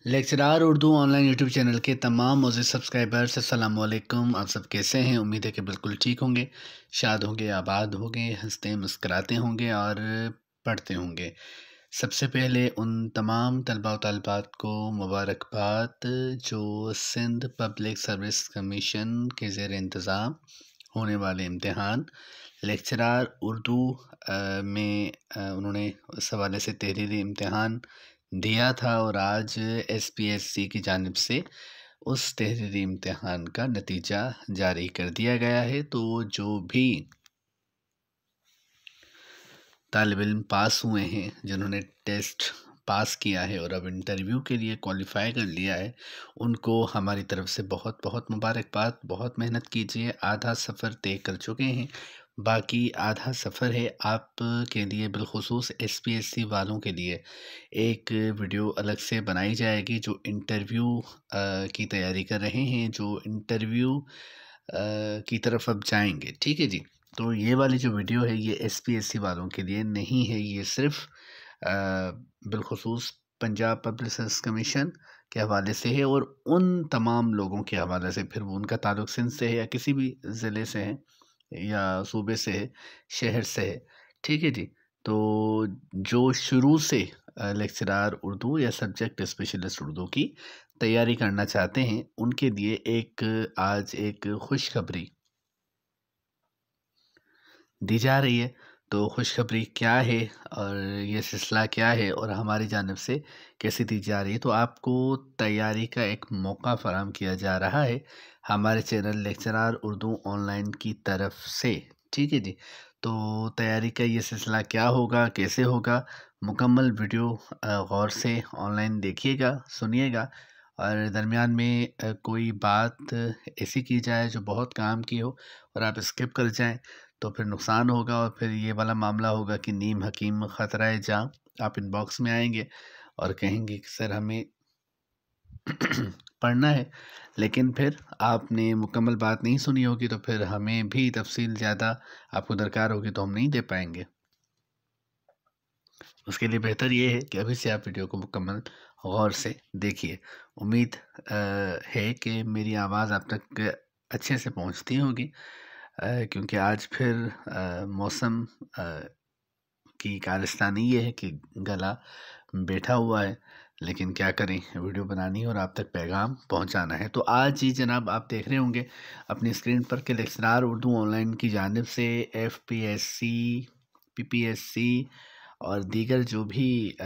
Lecturer Urdu online YouTube channel के तमाम मोज़िज़ subscribers अस्सलाम वालेकुम। आप सब कैसे हैं? उम्मीद है कि बिल्कुल ठीक होंगे, शाद होंगे, आबाद होंगे, हंसते मुस्कराते होंगे और पढ़ते होंगे। सबसे पहले उन तमाम तलबा व तालिबात को मुबारकबाद जो सिंध पब्लिक सर्विस कमीशन के ज़ेर इंतज़ाम होने वाले इम्तिहान लेक्चरार उर्दू में उन्होंने उस हवाले से तहरीरी इम्तिहान दिया था और आज एसपीएससी की जानिब से उस तहरीरी इम्तिहान का नतीजा जारी कर दिया गया है। तो जो भी तालिब इल्म पास हुए हैं, जिन्होंने टेस्ट पास किया है और अब इंटरव्यू के लिए क्वालिफ़ाई कर लिया है, उनको हमारी तरफ से बहुत बहुत मुबारकबाद। बहुत मेहनत कीजिए। आधा सफ़र तय कर चुके हैं, बाकी आधा सफ़र है आपके लिए। बिलख़ुसूस एसपीएससी वालों के लिए एक वीडियो अलग से बनाई जाएगी जो इंटरव्यू की तैयारी कर रहे हैं, जो इंटरव्यू की तरफ अब जाएंगे। ठीक है जी। तो ये वाली जो वीडियो है ये एसपीएससी वालों के लिए नहीं है, ये सिर्फ बिलखुसूस पंजाब पब्लिक सर्विस कमीशन के हवाले से है और उन तमाम लोगों के हवाले से, फिर वो उनका ताल्लुक सिंध से है या किसी भी ज़िले से है या सूबे से है, शहर से है। ठीक है जी। तो जो शुरू से लेक्चरार उर्दू या सब्जेक्ट स्पेशलिस्ट उर्दू की तैयारी करना चाहते हैं, उनके लिए आज एक खुशखबरी दी जा रही है। तो खुशखबरी क्या है और ये सिलसिला क्या है और हमारी जानिब से कैसे दी जा रही है, तो आपको तैयारी का एक मौका फ़राहम किया जा रहा है हमारे चैनल लेक्चरार उर्दू ऑनलाइन की तरफ से। ठीक है जी। तो तैयारी का ये सिलसिला क्या होगा, कैसे होगा, मुकम्मल वीडियो गौर से ऑनलाइन देखिएगा, सुनिएगा और दरमियान में कोई बात ऐसी की जाए जो बहुत काम की हो और आप स्किप कर जाएं तो फिर नुकसान होगा और फिर ये वाला मामला होगा कि नीम हकीम ख़तरा जाँ। आप इनबॉक्स में आएंगे और कहेंगे कि सर हमें पढ़ना है, लेकिन फिर आपने मुकम्मल बात नहीं सुनी होगी, तो फिर हमें भी तफसील ज़्यादा आपको दरकार होगी तो हम नहीं दे पाएंगे। उसके लिए बेहतर ये है कि अभी से आप वीडियो को मुकम्मल गौर से देखिए। उम्मीद है कि मेरी आवाज़ आप तक अच्छे से पहुंचती होगी, क्योंकि आज फिर मौसम की कारस्तानी ये है कि गला बैठा हुआ है, लेकिन क्या करें, वीडियो बनानी है और आप तक पैगाम पहुंचाना है। तो आज ही जनाब आप देख रहे होंगे अपनी स्क्रीन पर कि लेक्चरार उर्दू ऑनलाइन की जानिब से एफपीएससी, पीपीएससी और दीगर जो भी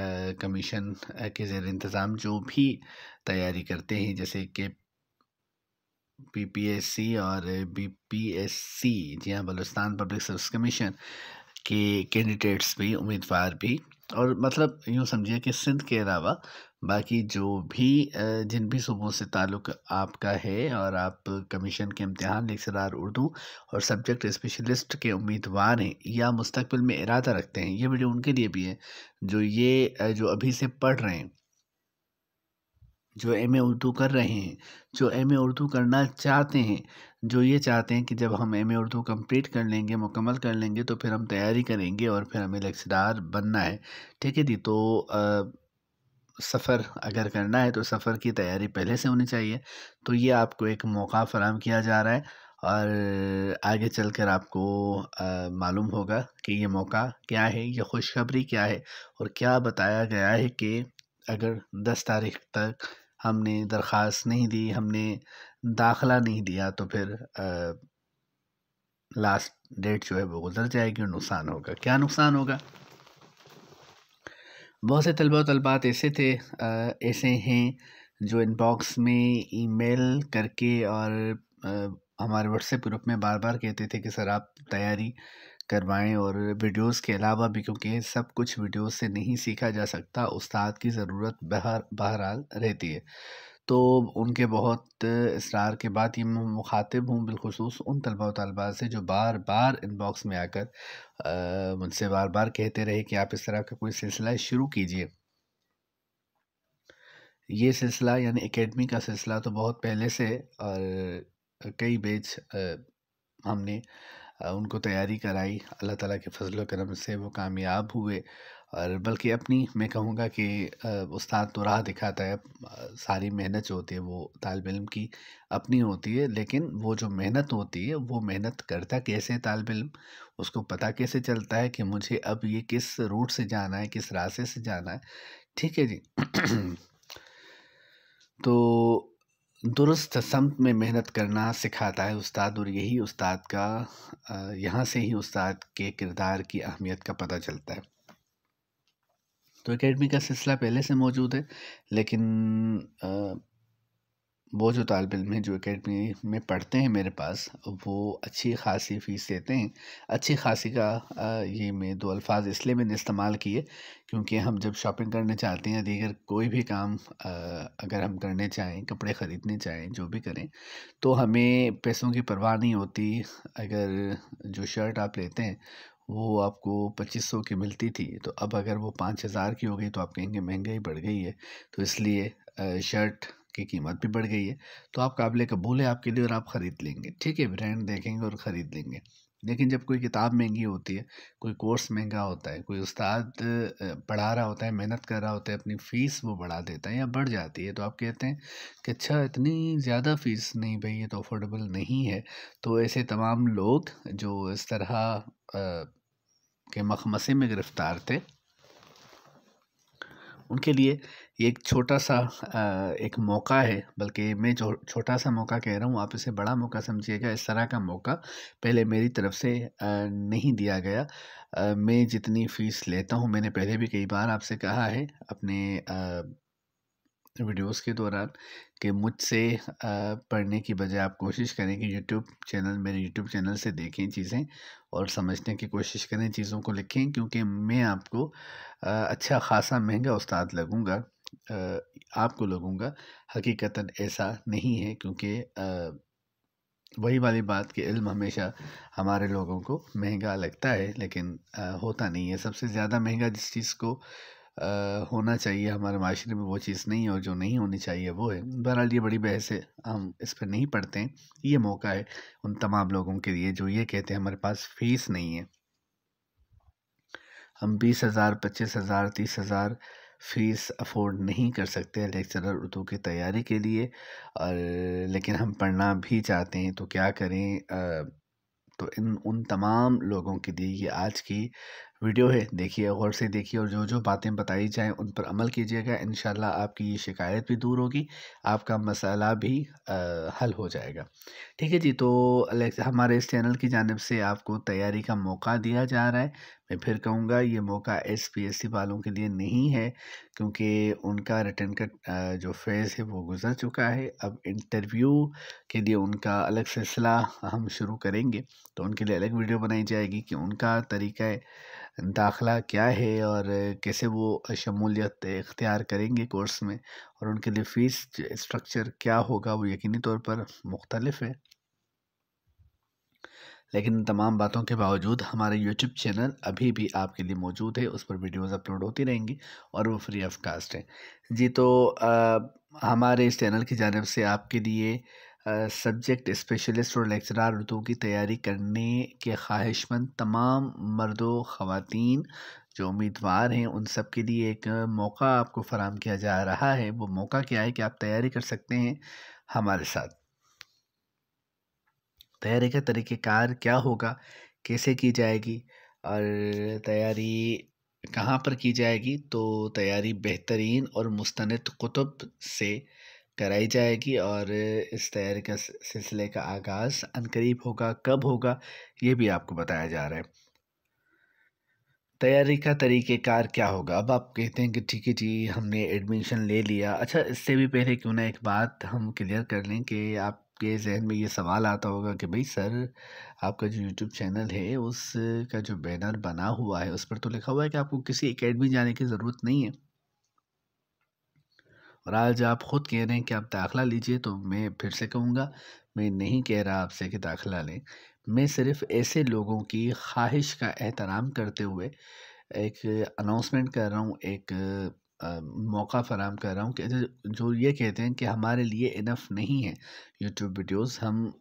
कमीशन के ज़ेर इंतज़ाम जो भी तैयारी करते हैं, जैसे कि पीपीएससी और बीपीएससी, जी हाँ, बलूचिस्तान पब्लिक सर्विस कमीशन के कैंडिडेट्स भी, उम्मीदवार भी, और मतलब यूँ समझिए कि सिंध के अलावा बाकी जो भी जिन भी सूबों से ताल्लुक़ आपका है और आप कमीशन के इम्तिहान लेक्चरार उर्दू और सब्जेक्ट स्पेशलिस्ट के उम्मीदवार हैं या मुस्तक़बिल में इरादा रखते हैं, ये वीडियो उनके लिए भी है जो जो अभी से पढ़ रहे हैं, जो एमए उर्दू कर रहे हैं, जो एमए उर्दू करना चाहते हैं, जो ये चाहते हैं कि जब हम एमए उर्दू कंप्लीट कर लेंगे, मुकम्मल कर लेंगे, तो फिर हम तैयारी करेंगे और फिर हमें लेक्चरार बनना है। ठीक है जी। तो सफ़र अगर करना है तो सफ़र की तैयारी पहले से होनी चाहिए। तो ये आपको एक मौका फ़राहम किया जा रहा है और आगे चलकर आपको मालूम होगा कि ये मौका क्या है, ये खुशखबरी क्या है और क्या बताया गया है कि अगर 10 तारीख तक हमने दरख्वास्त नहीं दी, हमने दाखिला नहीं दिया, तो फिर लास्ट डेट जो है वो गुज़र जाएगी और नुकसान होगा। क्या नुकसान होगा? बहुत से तलबा तलबात ऐसे हैं जो इनबॉक्स में ईमेल करके और हमारे व्हाट्सएप ग्रुप में बार बार कहते थे कि सर आप तैयारी करवाएं, और वीडियोस के अलावा भी, क्योंकि सब कुछ वीडियोस से नहीं सीखा जा सकता, उस्ताद की ज़रूरत बहरहाल रहती है। तो उनके बहुत इसरार के बाद ये मैं मुखातिब हूँ बिलखुसूस उन तलबा व तालिबात से जो बार बार इनबॉक्स में आकर मुझसे बार बार कहते रहे कि आप इस तरह का कोई सिलसिला शुरू कीजिए। ये सिलसिला यानी एकेडमी का सिलसिला तो बहुत पहले से है और कई बैच हमने उनको तैयारी कराई। अल्लाह ताला के फजल व करम से वो कामयाब हुए और बल्कि अपनी मैं कहूँगा कि उस्ताद तो राह दिखाता है। सारी मेहनत जो होती है वो तालिब इल्म की अपनी होती है, लेकिन वो जो मेहनत होती है वो मेहनत करता कैसे है तालिब इल्म, उसको पता कैसे चलता है कि मुझे अब ये किस रूट से जाना है, किस रास्ते से जाना है। ठीक है जी। तो दुरुस्त समत में मेहनत करना सिखाता है उस्ताद, और यही उस्ताद का यहाँ से ही उस्ताद के किरदार की अहमियत का पता चलता है। तो एकेडमी का सिलसिला पहले से मौजूद है, लेकिन वो जो तालिब इल्म हैं जो एकेडमी में पढ़ते हैं मेरे पास, वो अच्छी ख़ासी फ़ीस देते हैं। अच्छी ख़ासी का ये मैं 2 अल्फ़ाज़ इसलिए मैंने इस्तेमाल किए, क्योंकि हम जब शॉपिंग करने चाहते हैं, दीगर कोई भी काम अगर हम करने चाहें, कपड़े ख़रीदने चाहें, जो भी करें, तो हमें पैसों की परवाह नहीं होती। अगर जो शर्ट आप लेते हैं, वो आपको 2500 की मिलती थी, तो अब अगर वो 5000 की हो गई, तो आप कहेंगे महँगाई बढ़ गई है। तो इसलिए शर्ट की कीमत भी बढ़ गई है, तो आप काबिल कबूल है आपके लिए और आप ख़रीद लेंगे। ठीक है, ब्रांड देखेंगे और ख़रीद लेंगे। लेकिन जब कोई किताब महँगी होती है, कोई कोर्स महँगा होता है, कोई उस्ताद पढ़ा रहा होता है, मेहनत कर रहा होता है, अपनी फ़ीस वो बढ़ा देता है या बढ़ जाती है, तो आप कहते हैं कि अच्छा इतनी ज़्यादा फ़ीस, नहीं भई ये तो अफ़ोर्डेबल नहीं है। तो ऐसे तमाम लोग जो इस तरह के मखमसे में गिरफ़्तार थे, उनके लिए ये एक छोटा-सा एक मौका है, बल्कि मैं जो छोटा-सा मौका कह रहा हूँ, आप इसे बड़ा मौका समझिएगा। इस तरह का मौका पहले मेरी तरफ से नहीं दिया गया। मैं जितनी फ़ीस लेता हूँ, मैंने पहले भी कई बार आपसे कहा है अपने वीडियोस के दौरान कि मुझसे पढ़ने की बजाय आप कोशिश करें कि मेरे यूट्यूब चैनल से देखें चीज़ें और समझने की कोशिश करें, चीज़ों को लिखें, क्योंकि मैं आपको अच्छा खासा महंगा उस्ताद लगूंगा, आपको लगूंगा। हकीकतन ऐसा नहीं है, क्योंकि वही वाली बात कि इल्म हमेशा हमारे लोगों को महंगा लगता है, लेकिन होता नहीं है। सबसे ज़्यादा महंगा जिस चीज़ को होना चाहिए हमारे माशरे में, वो चीज़ नहीं है, और जो नहीं होनी चाहिए वो है। बहरहाल ये बड़ी बहस है, हम इस पर नहीं पढ़ते हैं। ये मौका है उन तमाम लोगों के लिए जो ये कहते हैं हमारे पास फ़ीस नहीं है। हम 20,000, 25,000, 30,000 फ़ीस अफ़ोर्ड नहीं कर सकते लेक्चरर उर्दू की तैयारी के लिए, और लेकिन हम पढ़ना भी चाहते हैं, तो क्या करें? तो इन उन तमाम लोगों के लिए ये आज की वीडियो है। देखिए, गौर से देखिए, और जो-जो बातें बताई जाएँ उन पर अमल कीजिएगा। इंशाल्लाह आपकी ये शिकायत भी दूर होगी, आपका मसला भी हल हो जाएगा। ठीक है जी, तो हमारे इस चैनल की जानिब से आपको तैयारी का मौका दिया जा रहा है। मैं फिर कहूँगा, ये मौका एसपीएससी वालों के लिए नहीं है, क्योंकि उनका रिटन का जो फ़ेज़ है वो गुज़र चुका है। अब इंटरव्यू के लिए उनका अलग सिलसिला हम शुरू करेंगे, तो उनके लिए अलग वीडियो बनाई जाएगी कि उनका तरीक़ा दाखिला क्या है और कैसे वो शमूलियत इख्तियार करेंगे कोर्स में, और उनके लिए फ़ीस स्ट्रक्चर क्या होगा, वो यकीनी तौर पर मुख्तलिफ है। लेकिन इन तमाम बातों के बावजूद हमारा यूट्यूब चैनल अभी भी आपके लिए मौजूद है, उस पर वीडियोज़ अपलोड होती रहेंगी, और वो फ्री ऑफ कास्ट है। जी, तो हमारे इस चैनल की जानिब से आपके लिए सब्जेक्ट स्पेशलिस्ट और लेक्चरार उर्दू की तैयारी करने के ख्वाहिशमंद तमाम मर्दों ख़वातीन जो उम्मीदवार हैं, उन सब के लिए एक मौका आपको फ़राहम किया जा रहा है। वो मौका क्या है कि आप तैयारी कर सकते हैं हमारे साथ। तैयारी का तरीक़ेकार क्या होगा, कैसे की जाएगी, और तैयारी कहाँ पर की जाएगी? तो तैयारी बेहतरीन और मुस्तनद कुतुब से कराई जाएगी, और इस तैयारी का सिलसिले का आगाज़ अनकरीब होगा। कब होगा, ये भी आपको बताया जा रहा है। तैयारी का तरीक़ेकार क्या होगा? अब आप कहते हैं कि ठीक है जी, हमने एडमिशन ले लिया। अच्छा, इससे भी पहले क्यों ना एक बात हम क्लियर कर लें कि आपके ज़हन में ये सवाल आता होगा कि भई सर, आपका जो यूट्यूब चैनल है उसका जो बैनर बना हुआ है, उस पर तो लिखा हुआ है कि आपको किसी एकेडमी जाने की ज़रूरत नहीं है। और आज आप ख़ुद कह रहे हैं कि आप दाखिला लीजिए, तो मैं फिर से कहूँगा, मैं नहीं कह रहा आपसे कि दाखिला लें। मैं सिर्फ़ ऐसे लोगों की ख़्वाहिश का एहतराम करते हुए एक अनाउंसमेंट कर रहा हूँ, एक मौका फ़राहम कर रहा हूँ कि जो ये कहते हैं कि हमारे लिए इनफ़ नहीं है यूट्यूब वीडियोज़, हम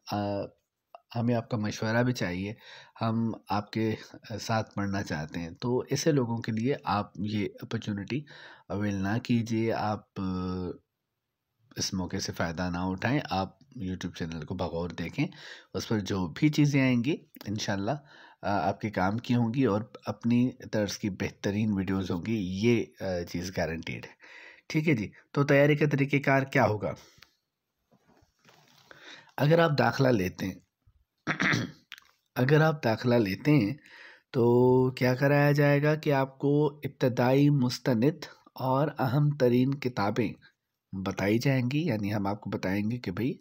हमें आपका मशवरा भी चाहिए, हम आपके साथ पढ़ना चाहते हैं। तो ऐसे लोगों के लिए आप ये अपॉर्चुनिटी अवेल ना कीजिए, आप इस मौके से फ़ायदा ना उठाएँ, आप यूट्यूब चैनल को बगौर देखें, उस पर जो भी चीज़ें आएँगी इंशाल्लाह आपके काम की होंगी और अपनी तर्ज़ की बेहतरीन वीडियोज़ होंगी, ये चीज़ गारंटीड है। ठीक है जी, तो तैयारी का तरीक़ेकार क्या होगा? अगर आप दाखिला लेते हैं अगर आप दाखिला लेते हैं, तो क्या कराया जाएगा कि आपको इब्तदाई मुस्तनिद और अहम तरीन किताबें बताई जाएँगी, यानी हम आपको बताएँगे कि भई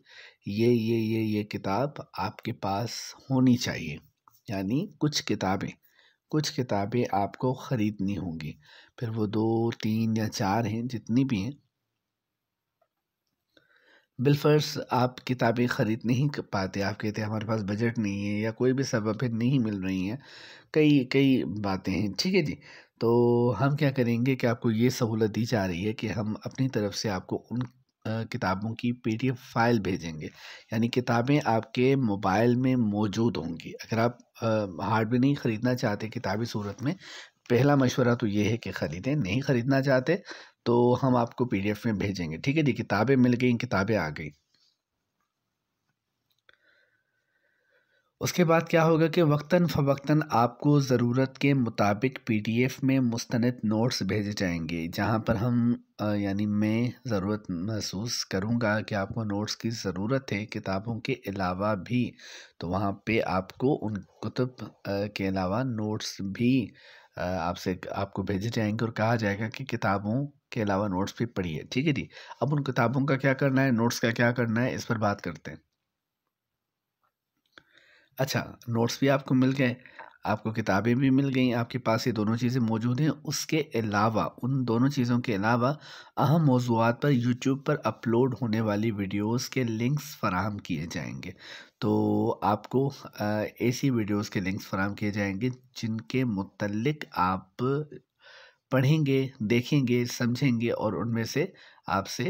ये किताब आपके पास होनी चाहिए। यानी कुछ किताबें आपको ख़रीदनी होंगी। फिर वो 2, 3 या 4 हैं, जितनी भी हैं, बिलफ़र्ज़ आप किताबें ख़रीद नहीं पाते, आप कहते हैं हमारे पास बजट नहीं है या कोई भी सबब है, नहीं मिल रही हैं, कई कई बातें हैं, ठीक है जी। तो हम क्या करेंगे कि आपको ये सहूलत दी जा रही है कि हम अपनी तरफ से आपको उन किताबों की पीडीएफ फ़ाइल भेजेंगे, यानी किताबें आपके मोबाइल में मौजूद होंगी। अगर आप हार्ड भी नहीं ख़रीदना चाहते किताबी सूरत में, पहला मशवरा तो ये है कि ख़रीदें, नहीं ख़रीदना चाहते तो हम आपको पीडीएफ में भेजेंगे, ठीक है जी। किताबें मिल गई, किताबें आ गई। उसके बाद क्या होगा कि वक्तन फ़वक्तन आपको ज़रूरत के मुताबिक पीडीएफ में मुस्तनद नोट्स भेजे जाएँगे, जहाँ पर हम यानी मैं ज़रूरत महसूस करूँगा कि आपको नोट्स की ज़रूरत है किताबों के अलावा भी, तो वहाँ पे आपको उन कुतुब के अलावा नोट्स भी आपको भेजे जाएँगे और कहा जाएगा कि किताबों के अलावा नोट्स भी पढ़िए, ठीक है जी। अब उन किताबों का क्या करना है, नोट्स का क्या करना है, इस पर बात करते हैं। अच्छा, नोट्स भी आपको मिल गए, आपको किताबें भी मिल गईं, आपके पास ये दोनों चीज़ें मौजूद हैं। उसके अलावा, उन दोनों चीज़ों के अलावा अहम मौज़ूआत पर यूट्यूब पर अपलोड होने वाली वीडियोज़ के लिंक्स फ़राहम किए जाएँगे। तो आपको ऐसी वीडियोज़ के लिंक्स फ़राहम किए जाएँगे जिनके मुत्तल्लिक आप पढ़ेंगे, देखेंगे, समझेंगे और उनमें से आपसे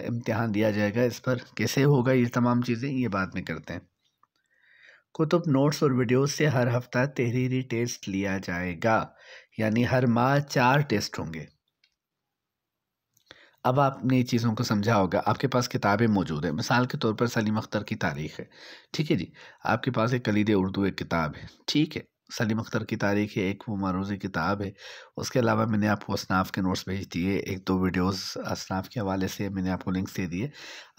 इम्तिहान दिया जाएगा। इस पर कैसे होगा ये तमाम चीज़ें, ये बाद में करते हैं। कुतुब नोट्स और वीडियोस से हर हफ्ता तहरीरी टेस्ट लिया जाएगा, यानी हर माह 4 टेस्ट होंगे। अब आपने चीज़ों को समझा होगा, आपके पास किताबें मौजूद हैं, मिसाल के तौर पर सलीम अख्तर की तारीख़ है, ठीक है जी। आपके पास एक कलीद उर्दू एक किताब है, ठीक है। सलीम अख्तर की तारीख़ है, एक वो मरूज़ी किताब है, उसके अलावा मैंने आपको असनाफ़ के नोट्स भेज दिए, 1-2 वीडियोज़ असनाफ़ के हवाले से मैंने आपको लिंक्स दे दिए।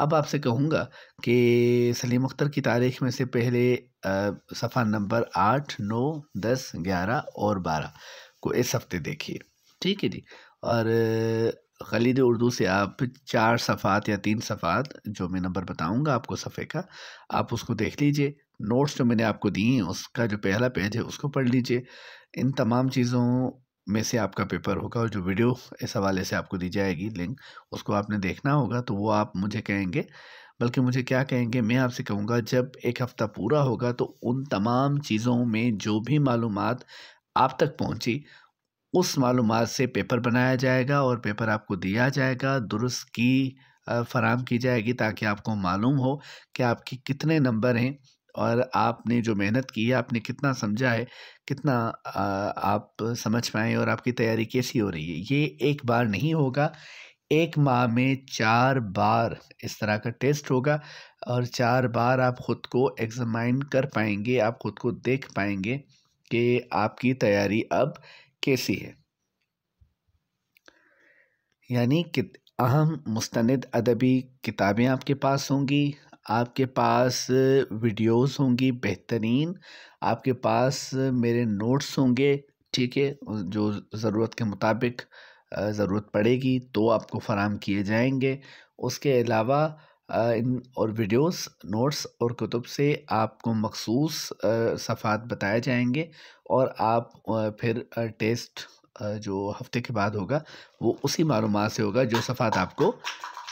अब आपसे कहूँगा कि सलीम अख्तर की तारीख़ में से पहले सफ़ा नंबर 8, 9, 10, 11 और 12 को इस हफ़्ते देखिए, ठीक है जी। और ख़लीद उर्दू से आप 4 सफ़हात या 3 सफ़हात, जो मैं नंबर बताऊँगा आपको सफ़े का, आप उसको देख लीजिए। नोट्स जो मैंने आपको दिए हैं, उसका जो पहला पेज है, उसको पढ़ लीजिए। इन तमाम चीज़ों में से आपका पेपर होगा और जो वीडियो इस हवाले से आपको दी जाएगी लिंक, उसको आपने देखना होगा, तो वो आप मुझे कहेंगे, बल्कि मुझे क्या कहेंगे, मैं आपसे कहूँगा जब 1 हफ़्ता पूरा होगा तो उन तमाम चीज़ों में जो भी मालूमात आप तक पहुँची, उस मालूमात से पेपर बनाया जाएगा और पेपर आपको दिया जाएगा, दुरुस्त की फ़राहम की जाएगी ताकि आपको मालूम हो कि आपके कितने नंबर हैं और आपने जो मेहनत की है, आपने कितना समझा है, कितना आप समझ पाए और आपकी तैयारी कैसी हो रही है। ये एक बार नहीं होगा, 1 माह में 4 बार इस तरह का टेस्ट होगा और 4 बार आप खुद को एग्ज़ामाइन कर पाएँगे, आप खुद को देख पाएँगे कि आपकी तैयारी अब कैसी है। यानी कित अहम मुस्तनिद अदबी किताबें आपके पास होंगी, आपके पास वीडियोज़ होंगी बेहतरीन, आपके पास मेरे नोट्स होंगे, ठीक है? जो ज़रूरत के मुताबिक ज़रूरत पड़ेगी तो आपको फ़राहम किए जाएँगे। उसके अलावा इन और वीडियोज़, नोट्स और कुतुब से आपको मख़सूस सफ़हात बताए जाएँगे और आप फिर टेस्ट जो हफ़्ते के बाद होगा, वो उसी मालूमात से होगा जो सफ़हात आपको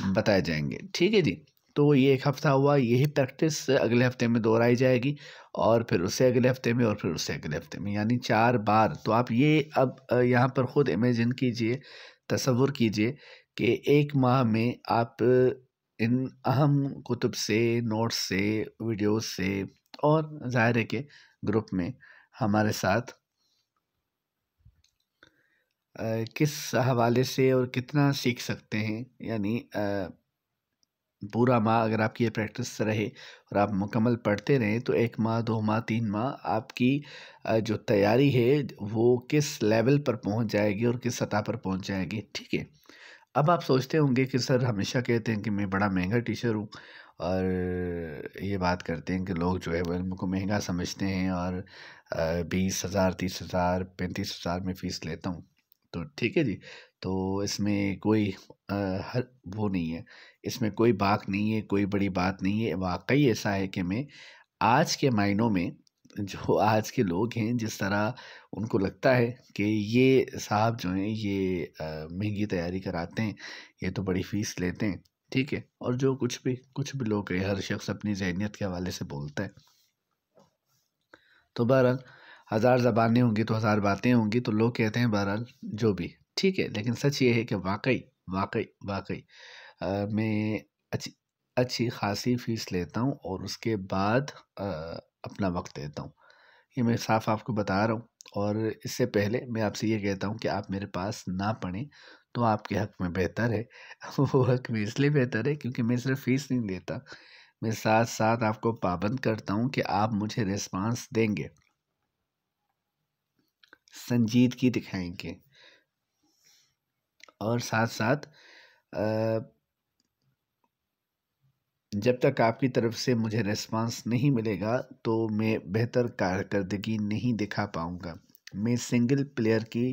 बताए जाएँगे। ठीक है जी? तो ये 1 हफ़्ता हुआ, यही प्रैक्टिस अगले हफ़्ते में दोहराई जाएगी और फिर उससे अगले हफ़्ते में और फिर उससे अगले हफ़्ते में, यानी 4 बार। तो आप ये अब यहाँ पर खुद इमेजिन कीजिए, तसव्वुर कीजिए कि 1 माह में आप इन अहम कुतुब से, नोट्स से, वीडियोज़ से और ज़ाहिर है कि ग्रुप में हमारे साथ किस हवाले से और कितना सीख सकते हैं, यानी पूरा माह अगर आपकी ये प्रैक्टिस रहे और आप मुकम्मल पढ़ते रहें तो 1 माह, 2 माह, 3 माह आपकी जो तैयारी है वो किस लेवल पर पहुंच जाएगी और किस सतह पर पहुंच जाएगी, ठीक है। अब आप सोचते होंगे कि सर हमेशा कहते हैं कि मैं बड़ा महंगा टीचर हूँ, और ये बात करते हैं कि लोग जो है वो इल्म को महंगा समझते हैं, और 20,000, 30,000, 35,000 में फ़ीस लेता हूँ। तो ठीक है जी, तो इसमें कोई हर वो नहीं है, इसमें कोई बात नहीं है, कोई बड़ी बात नहीं है। वाक़ई ऐसा है कि मैं आज के मायनों में जो आज के लोग हैं, जिस तरह उनको लगता है कि ये साहब जो हैं ये महंगी तैयारी कराते हैं, ये तो बड़ी फ़ीस लेते हैं, ठीक है? और जो कुछ भी लोग हैं, हर शख़्स अपनी ज़हनियत के हवाले से बोलता है। तो बहरहाल हज़ार ज़बानें होंगी तो हज़ार बातें होंगी, तो लोग कहते हैं बहरहाल जो भी, ठीक है। लेकिन सच ये है कि वाक़ई, वाक़ई, वाक़ई मैं अच्छी अच्छी ख़ासी फ़ीस लेता हूँ और उसके बाद अपना वक़्त देता हूँ। ये मैं साफ आपको बता रहा हूँ, और इससे पहले मैं आपसे ये कहता हूँ कि आप मेरे पास ना पढ़ें तो आपके हक़ में बेहतर है। वो हक़ में इसलिए बेहतर है क्योंकि मैं सिर्फ़ फ़ीस नहीं लेता, मैं साथ-साथ आपको पाबंद करता हूँ कि आप मुझे रिस्पॉन्स देंगे, संजीदगी दिखाएँगे, और साथ-साथ अ, जब तक आपकी तरफ से मुझे रिस्पॉन्स नहीं मिलेगा तो मैं बेहतर कारकर्दगी नहीं दिखा पाऊँगा। मैं सिंगल प्लेयर की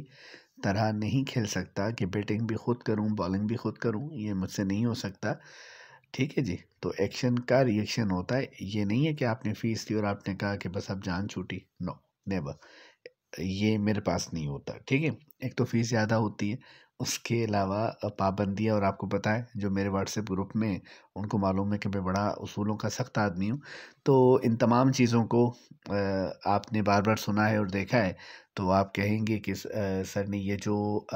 तरह नहीं खेल सकता कि बैटिंग भी खुद करूँ, बॉलिंग भी खुद करूँ, ये मुझसे नहीं हो सकता। ठीक है जी, तो एक्शन का रिएक्शन होता है, ये नहीं है कि आपने फ़ीस दी और आपने कहा कि बस अब जान छूटी, नो, नेवर। ये मेरे पास नहीं होता, ठीक है? एक तो फ़ीस ज़्यादा होती है, उसके अलावा पाबंदियाँ, और आपको पता है जो मेरे व्हाट्सएप ग्रुप में हैं, उनको मालूम है कि मैं बड़ा उसूलों का सख्त आदमी हूँ। तो इन तमाम चीज़ों को आपने बार-बार सुना है और देखा है, तो आप कहेंगे कि सर ने ये जो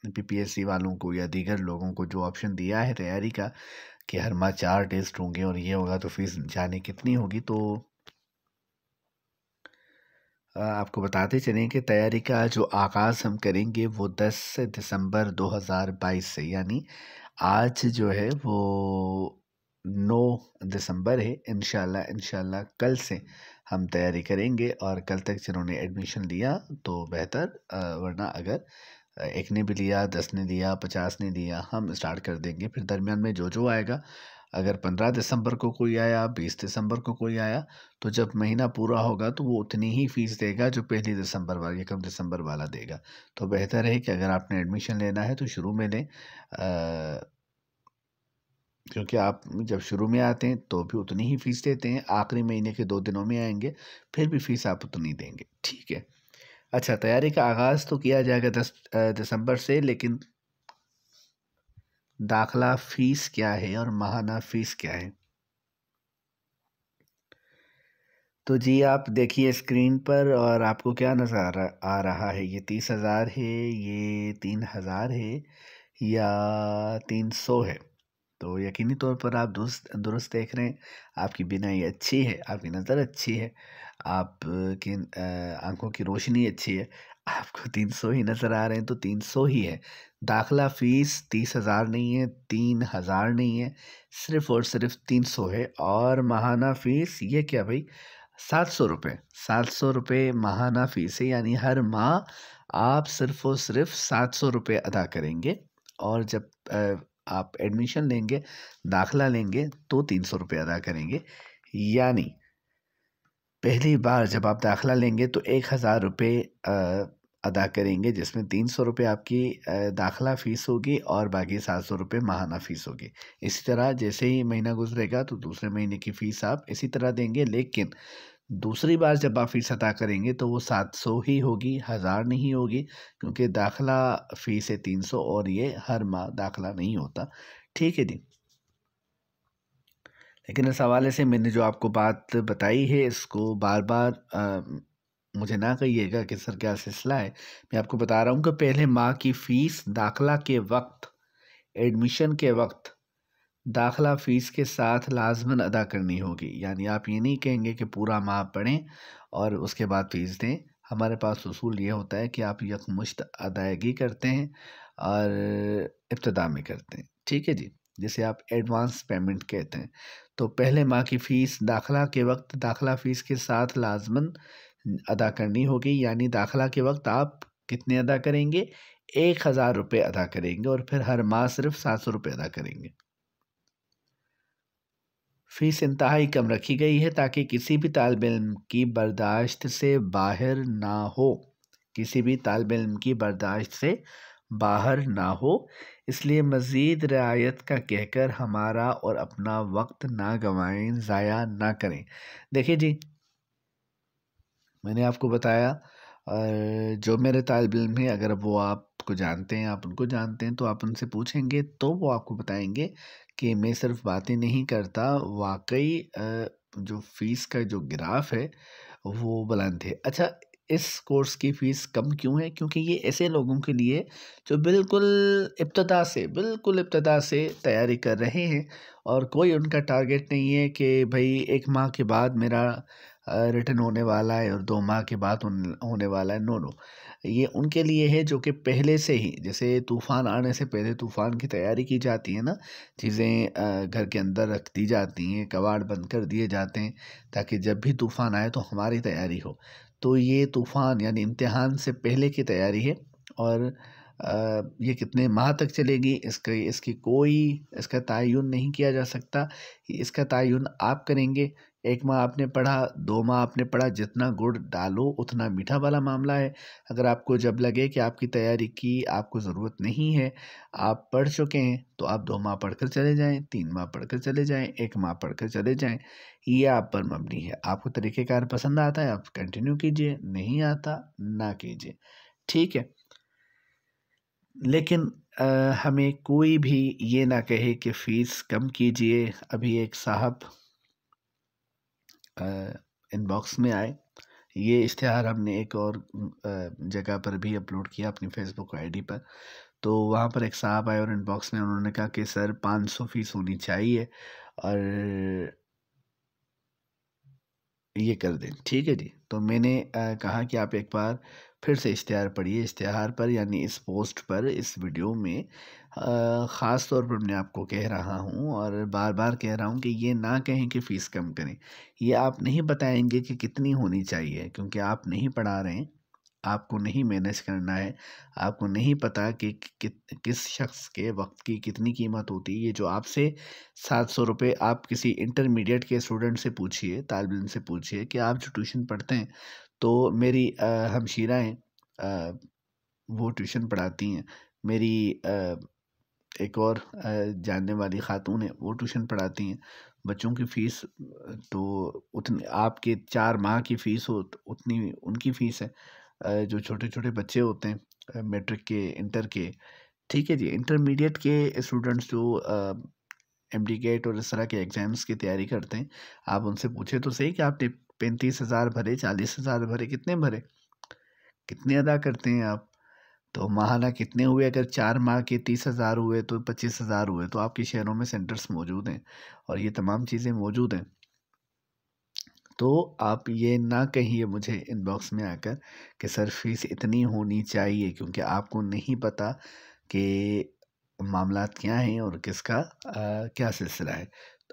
पीपीएससी वालों को या दीगर लोगों को जो ऑप्शन दिया है तैयारी का कि हर माह 4 टेस्ट होंगे और ये होगा, तो फ़ीस जाने कितनी होगी, तो आपको बताते चलें कि तैयारी का जो आगाज़ हम करेंगे वो 10 दिसंबर 2022 से, यानी आज जो है वो 9 दिसंबर है। इंशाल्लाह कल से हम तैयारी करेंगे, और कल तक जिन्होंने एडमिशन लिया तो बेहतर, वरना अगर एक ने भी लिया, 10 ने लिया, 50 ने लिया, हम स्टार्ट कर देंगे। फिर दरमियान में जो आएगा, अगर 15 दिसंबर को कोई आया, 20 दिसंबर को कोई आया, तो जब महीना पूरा होगा तो वो उतनी ही फ़ीस देगा जो पहली दिसंबर वाला, 1 दिसंबर वाला देगा। तो बेहतर है कि अगर आपने एडमिशन लेना है तो शुरू में लें, क्योंकि आप जब शुरू में आते हैं तो भी उतनी ही फ़ीस देते हैं, आखिरी महीने के 2 दिनों में आएँगे, फिर भी फ़ीस आप उतनी देंगे, ठीक है। अच्छा, तैयारी का आगाज़ तो किया जाएगा 10 दिसंबर से, लेकिन दाखिला फ़ीस क्या है और माहाना फ़ीस क्या है? तो जी, आप देखिए स्क्रीन पर, और आपको क्या नज़र आ रहा है? ये 30,000 है, ये 3,000 है, या 300 है? तो यकीनी तौर पर आप दुरुस्त दुरुस्त देख रहे हैं, आपकी बीनाई अच्छी है, आपकी नज़र अच्छी है, आपकी आँखों की रोशनी अच्छी है, आपको 300 ही नज़र आ रहे हैं तो 300 ही है। दाखिला फ़ीस 30,000 नहीं है, 3,000 नहीं है, सिर्फ़ और सिर्फ़ 300 है, और माहाना फ़ीस ये क्या भई? ₹700, ₹700 माहाना फ़ीस है, यानी हर माह आप सिर्फ़ और सिर्फ़ ₹700 अदा करेंगे, और जब आप एडमिशन लेंगे, दाखिला लेंगे तो ₹300 अदा करेंगे। यानी पहली बार जब आप दाखिला लेंगे तो ₹1000 अदा करेंगे, जिसमें ₹300 आपकी दाखिला फ़ीस होगी और बाकी ₹700 माहाना फ़ीस होगी। इसी तरह जैसे ही महीना गुज़रेगा तो दूसरे महीने की फ़ीस आप इसी तरह देंगे, लेकिन दूसरी बार जब आप फ़ीस अदा करेंगे तो वो 700 ही होगी, 1000 नहीं होगी, क्योंकि दाखिला फ़ीस है 300, और ये हर माह दाखिला नहीं होता। ठीक है जी। लेकिन इस हवाले से मैंने जो आपको बात बताई है, इसको बार-बार मुझे ना कहिएगा कि सर क्या सिलसिला है। मैं आपको बता रहा हूँ कि पहले माह की फ़ीस दाखिला के वक़्त, एडमिशन के वक़्त दाखिला फ़ीस के साथ लाज़मन अदा करनी होगी। यानी आप ये नहीं कहेंगे कि पूरा माह पढ़ें और उसके बाद फ़ीस दें। हमारे पास उसूल ये होता है कि आप यकमुश्त अदायगी करते हैं और इब्तिदा में करते हैं। ठीक है जी? जिसे आप एडवांस पेमेंट कहते हैं। तो पहले माह की फ़ीस दाखिला के वक़्त दाखिला फ़ीस के साथ लाज़मन अदा करनी होगी। यानी दाखिला के वक़्त आप कितने अदा करेंगे? 1000 रुपये अदा करेंगे और फिर हर माह सिर्फ़ 700 रुपये अदा करेंगे। फ़ीस इंतहाई कम रखी गई है ताकि किसी भी तालिब इल्म की बर्दाश्त से बाहर ना हो, किसी भी तालिब इल्म की बर्दाश्त से बाहर ना हो। इसलिए मज़ीद रियायत का कहकर हमारा और अपना वक्त ना गंवाएं, ज़ाया ना करें। देखिए जी, मैंने आपको बताया जो मेरे तालिब इल्म हैं, अगर वो आपको जानते हैं, आप उनको जानते हैं, तो आप उनसे पूछेंगे तो वो आपको बताएँगे कि मैं सिर्फ़ बातें नहीं करता, वाक़ई जो फ़ीस का जो ग्राफ़ है वो बुलंद है। अच्छा, इस कोर्स की फ़ीस कम क्यों है? क्योंकि ये ऐसे लोगों के लिए जो बिल्कुल इब्तिदा से तैयारी कर रहे हैं और कोई उनका टारगेट नहीं है कि भई 1 माह के बाद मेरा रिटर्न होने वाला है और 2 माह के बाद होने वाला है। No, no. ये उनके लिए है जो कि पहले से ही, जैसे तूफ़ान आने से पहले तूफ़ान की तैयारी की जाती है ना, चीज़ें घर के अंदर रख दी जाती हैं, कबाड़ बंद कर दिए जाते हैं ताकि जब भी तूफ़ान आए तो हमारी तैयारी हो। तो ये तूफ़ान यानी इम्तिहान से पहले की तैयारी है और ये कितने माह तक चलेगी इसका तयन नहीं किया जा सकता। इसका तयन आप करेंगे। 1 माह आपने पढ़ा, 2 माह आपने पढ़ा, जितना गुड़ डालो उतना मीठा वाला मामला है। अगर आपको जब लगे कि आपकी तैयारी की आपको ज़रूरत नहीं है, आप पढ़ चुके हैं, तो आप 2 माह पढ़कर चले जाएँ, 3 माह पढ़कर चले जाएँ, 1 माह पढ़कर चले जाएँ। ये आप पर मबनी है। आपको तरीक़ेकार पसंद आता है, आप कंटिन्यू कीजिए, नहीं आता, ना कीजिए। ठीक है? लेकिन अ, हमें कोई भी ये ना कहे कि फ़ीस कम कीजिए। अभी एक साहब इनबॉक्स में आए। ये इश्तिहार हमने एक और जगह पर भी अपलोड किया अपनी फ़ेसबुक आईडी पर। तो वहाँ पर एक साहब आए और इनबॉक्स में उन्होंने कहा कि सर 500 फ़ीस होनी चाहिए और ये कर दें। ठीक है जी। तो मैंने कहा कि आप एक बार फिर से इश्तिहार पढ़िए। इश्तिहार पर यानी इस पोस्ट पर, इस वीडियो में ख़ास तौर पर मैं आपको कह रहा हूँ और बार-बार कह रहा हूँ कि ये ना कहें कि फ़ीस कम करें। ये आप नहीं बताएँगे कि कितनी होनी चाहिए क्योंकि आप नहीं पढ़ा रहे हैं। आपको नहीं मैनेज करना है, आपको नहीं पता कि किस शख्स के वक़्त की कितनी कीमत होती है। ये जो आपसे 700 रुपये आप किसी इंटरमीडिएट के स्टूडेंट से पूछिए, तालिब इल्म से पूछिए कि आप जो ट्यूशन पढ़ते हैं, तो मेरी हमशीरा हैं, वो ट्यूशन पढ़ाती हैं। मेरी एक और जानने वाली खातून है, वो ट्यूशन पढ़ाती हैं। बच्चों की फ़ीस तो उतनी आपके 4 माह की फ़ीस हो उतनी उनकी फ़ीस है। जो छोटे-छोटे बच्चे होते हैं मैट्रिक के, इंटर के, ठीक है जी, इंटरमीडिएट के स्टूडेंट्स जो एमडी गेट और इस तरह के एग्ज़ाम्स की तैयारी करते हैं, आप उनसे पूछे तो सही कि आपने 35,000 भरे, 40,000 भरे, कितने भरे? कितने अदा करते हैं आप? तो माहाना कितने हुए? अगर 4 माह के 30,000 हुए तो 25,000 हुए, तो आपके शहरों में सेंटर्स मौजूद हैं और ये तमाम चीज़ें मौजूद हैं। तो आप ये ना कहिए मुझे इनबॉक्स में आकर कि सर फ़ीस इतनी होनी चाहिए क्योंकि आपको नहीं पता कि मामलात क्या हैं और किसका क्या सिलसिला है।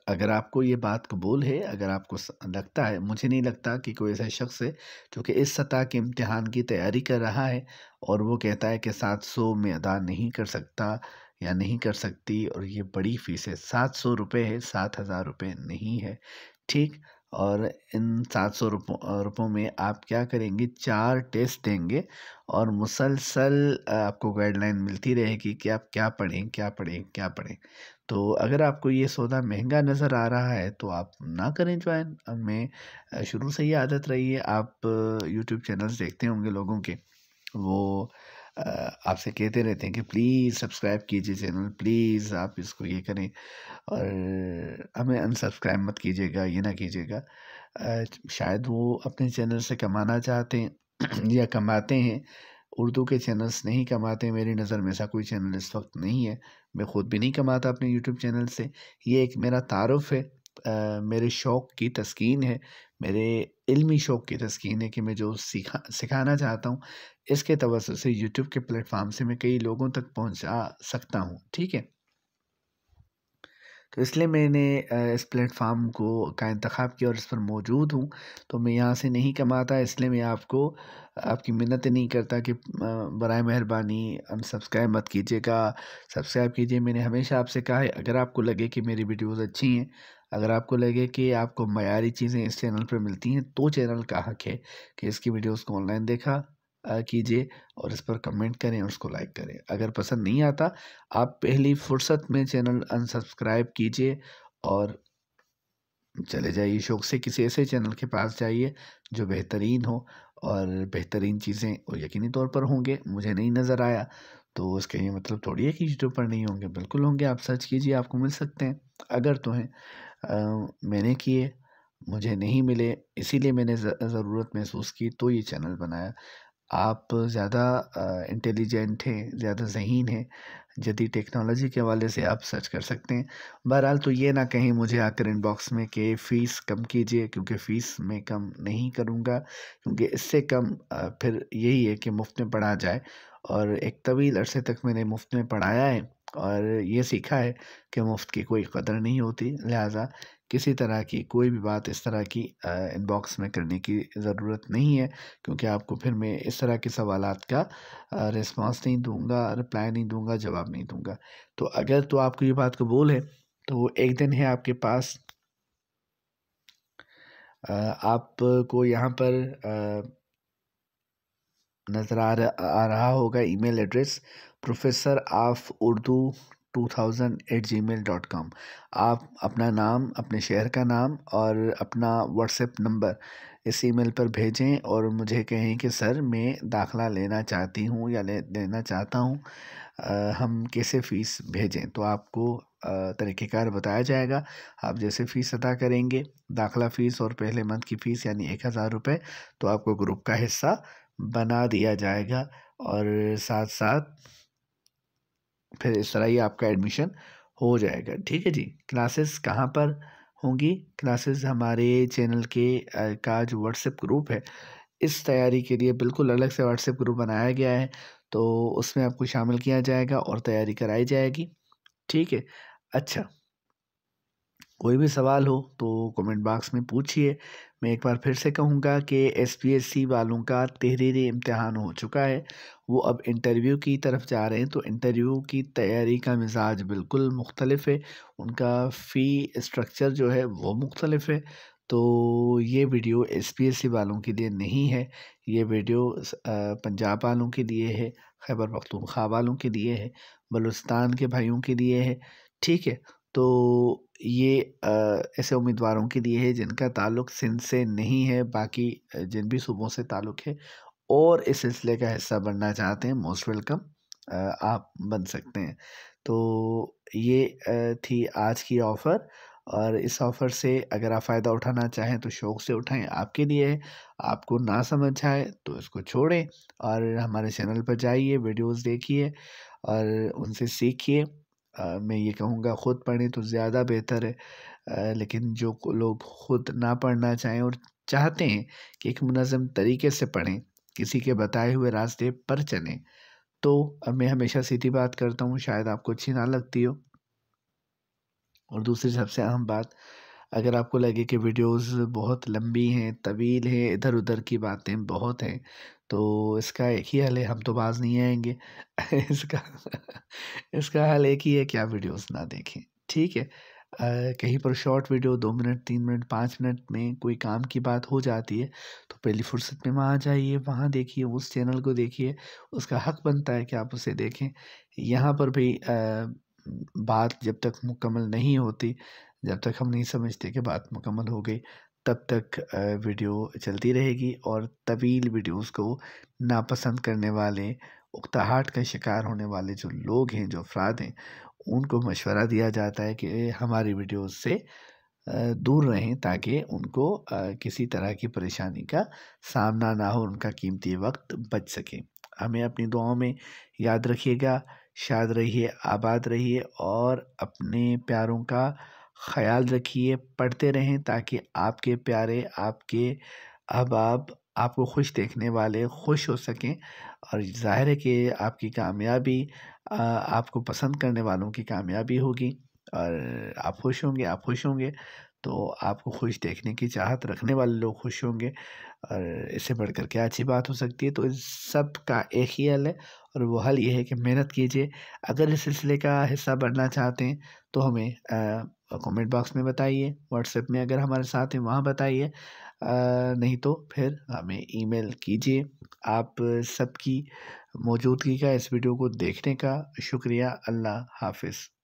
अगर आपको ये बात कबूल है, अगर आपको लगता है, मुझे नहीं लगता कि कोई ऐसा शख्स है जो कि इस सतह के इम्तिहान की तैयारी कर रहा है और वो कहता है कि 700 में अदा नहीं कर सकता या नहीं कर सकती और ये बड़ी फ़ीस है। 700 रुपये है, 7,000 रुपये नहीं है। ठीक? और इन 700 रुपयों में आप क्या करेंगे, 4 टेस्ट देंगे और मुसलसल आपको गाइडलाइन मिलती रहेगी कि आप क्या पढ़ें, क्या पढ़ें, क्या पढ़ें। तो अगर आपको ये सौदा महँगा नज़र आ रहा है तो आप ना करें जॉइन। मैं शुरू से ये आदत रही है, आप यूट्यूब चैनल्स देखते होंगे लोगों के, वो अ, आपसे कहते रहते हैं कि प्लीज़ सब्सक्राइब कीजिए चैनल, प्लीज़ आप इसको ये करें और हमें अनसब्सक्राइब मत कीजिएगा, ये ना कीजिएगा। शायद वो अपने चैनल से कमाना चाहते हैं या कमाते हैं, उर्दू के चैनल्स नहीं कमाते, मेरी नज़र में ऐसा कोई चैनल इस वक्त नहीं है। मैं ख़ुद भी नहीं कमाता अपने यूट्यूब चैनल से। ये एक मेरा तारुफ़ है, मेरे शौक़ की तस्कीन है, मेरे इल्मी शौक़ की तस्कीन है कि मैं जो सिखाना चाहता हूँ, इसके तवज्जुह से यूट्यूब के प्लेटफ़ॉर्म से मैं कई लोगों तक पहुँचा सकता हूँ। ठीक है? तो इसलिए मैंने इस प्लेटफ़ॉर्म को का इंतख़ाब किया और इस पर मौजूद हूँ। तो मैं यहाँ से नहीं कमाता, इसलिए मैं आपको आपकी मिन्नतें नहीं करता कि बराए मेहरबानी अनसब्सक्राइब मत कीजिएगा, सब्सक्राइब कीजिए। मैंने हमेशा आपसे कहा है, अगर आपको लगे कि मेरी वीडियोज़ अच्छी हैं, अगर आपको लगे कि आपको मयारी चीज़ें इस चैनल पे मिलती हैं, तो चैनल का हक़ है कि इसकी वीडियोज़ को ऑनलाइन देखा कीजिए और इस पर कमेंट करें और उसको लाइक करें। अगर पसंद नहीं आता, आप पहली फ़ुर्सत में चैनल अनसब्सक्राइब कीजिए और चले जाइए शौक़ से किसी ऐसे चैनल के पास जाइए जो बेहतरीन हो और बेहतरीन चीज़ें और यकीनी तौर पर होंगे। मुझे नहीं नज़र आया तो उसका ये मतलब थोड़ी है कि यूट्यूब पर नहीं होंगे, बिल्कुल होंगे। आप सर्च कीजिए, आपको मिल सकते हैं। अगर तो हैं मैंने किए, मुझे नहीं मिले, इसीलिए मैंने ज़रूरत महसूस की तो ये चैनल बनाया। आप ज़्यादा इंटेलिजेंट हैं, ज़्यादा ज़हीन हैं, जदीद टेक्नोलॉजी के हवाले से आप सर्च कर सकते हैं। बहरहाल तो ये ना कहें मुझे आकर इनबॉक्स में कि फ़ीस कम कीजिए, क्योंकि फ़ीस मैं कम नहीं करूँगा, क्योंकि इससे कम फिर यही है कि मुफ़्त में पढ़ा जाए और एक तवील अरसे तक मैंने मुफ़्त में पढ़ाया है और ये सीखा है कि मुफ़्त की कोई कदर नहीं होती। लिहाज़ा किसी तरह की कोई भी बात इस तरह की इनबॉक्स में करने की ज़रूरत नहीं है, क्योंकि आपको फिर मैं इस तरह के सवालात का रिस्पॉन्स नहीं दूँगा, रिप्लाई नहीं दूँगा, जवाब नहीं दूँगा। तो अगर तो आपको ये बात कबूल है, तो एक दिन है आपके पास, आपको यहाँ पर नज़र आ रहा होगा email address professor of Urdu 2000@gmail.com। आप अपना नाम, अपने शहर का नाम और अपना व्हाट्सएप नंबर इस ईमेल पर भेजें और मुझे कहें कि सर मैं दाखिला लेना चाहती हूँ या लेना चाहता हूँ, हम कैसे फ़ीस भेजें। तो आपको तरीक़ेकार बताया जाएगा। आप जैसे फ़ीस अदा करेंगे, दाखिला फ़ीस और पहले मंथ की फ़ीस यानी 1000 रुपये, तो आपको ग्रुप का हिस्सा बना दिया जाएगा और साथ-साथ फिर इस तरह ही आपका एडमिशन हो जाएगा। ठीक है जी। क्लासेस कहाँ पर होंगी? क्लासेस हमारे चैनल के का जो व्हाट्सएप ग्रुप है, इस तैयारी के लिए बिल्कुल अलग से व्हाट्सएप ग्रुप बनाया गया है, तो उसमें आपको शामिल किया जाएगा और तैयारी कराई जाएगी। ठीक है? अच्छा, कोई भी सवाल हो तो कमेंट बॉक्स में पूछिए। मैं एक बार फिर से कहूँगा कि एसपीएससी वालों का तहरीरी इम्तिहान हो चुका है, वो अब इंटरव्यू की तरफ जा रहे हैं, तो इंटरव्यू की तैयारी का मिज़ाज बिल्कुल मुख्तलिफ है, उनका फ़ी स्ट्रक्चर जो है वो मुख्तलिफ है। तो ये वीडियो एसपीएससी वालों के लिए नहीं है, ये वीडियो पंजाब वालों के लिए है, खैबर पख्तूनख्वा वालों के लिए है, बलूचिस्तान के भाइयों के लिए है। ठीक है? तो ये ऐसे उम्मीदवारों के लिए है जिनका ताल्लुक सिंध से नहीं है, बाकी जिन भी सूबों से ताल्लुक है और इस सिलसिले का हिस्सा बनना चाहते हैं, मोस्ट वेलकम, आप बन सकते हैं। तो ये थी आज की ऑफ़र और इस ऑफ़र से अगर आप फ़ायदा उठाना चाहें तो शौक़ से उठाएँ, आपके लिए है। आपको ना समझ आए तो इसको छोड़ें और हमारे चैनल पर जाइए, वीडियोज़ देखिए और उनसे सीखिए। मैं ये कहूँगा ख़ुद पढ़ें तो ज़्यादा बेहतर है, लेकिन जो लोग ख़ुद ना पढ़ना चाहें और चाहते हैं कि एक मुनज़्ज़म तरीके से पढ़ें, किसी के बताए हुए रास्ते पर चलें, तो मैं हमेशा सीधी बात करता हूँ, शायद आपको अच्छी ना लगती हो। और दूसरी सबसे अहम बात, अगर आपको लगे कि वीडियोज़ बहुत लंबी हैं, तवील हैं, इधर-उधर की बातें बहुत हैं, तो इसका एक ही हल है, हम तो बाज़ नहीं आएँगे। इसका इसका हल एक ही है कि आप वीडियोज़ ना देखें, ठीक है? कहीं पर short video 2 minute, 3 minute, 5 minute में कोई काम की बात हो जाती है, तो पहली फुर्सत में वहाँ जाइए, वहाँ देखिए, उस चैनल को देखिए, उसका हक़ बनता है कि आप उसे देखें। यहाँ पर भी बात जब तक मुकम्मल नहीं होती, जब तक हम नहीं समझते कि बात मुकम्मल हो गई, तब तक वीडियो चलती रहेगी और तवील वीडियोज़ को नापसंद करने वाले, उकताहट का शिकार होने वाले जो लोग हैं, जो अफ़राद हैं, उनको मशवरा दिया जाता है कि हमारी वीडियोज़ से दूर रहें ताकि उनको किसी तरह की परेशानी का सामना ना हो, उनका कीमती वक़्त बच सके। हमें अपनी दुआओं में याद रखिएगा। शाद रहिए, आबाद रहिए और अपने प्यारों का ख़याल रखिए। पढ़ते रहें ताकि आपके प्यारे, आपके अहबाब, आपको खुश देखने वाले खुश हो सकें। और ज़ाहिर है कि आपकी कामयाबी आपको पसंद करने वालों की कामयाबी होगी और आप खुश होंगे, आप खुश होंगे तो आपको खुश देखने की चाहत रखने वाले लोग खुश होंगे। और इससे बढ़कर क्या अच्छी बात हो सकती है। तो इस सब का एक ही हल है और वो हल ये है कि मेहनत कीजिए। अगर इस सिलसिले का हिस्सा बनना चाहते हैं तो हमें कमेंट बॉक्स में बताइए, व्हाट्सएप में अगर हमारे साथ हैं वहाँ बताइए, नहीं तो फिर हमें ईमेल कीजिए। आप सबकी मौजूदगी का, इस वीडियो को देखने का शुक्रिया। अल्लाह हाफ़िज़।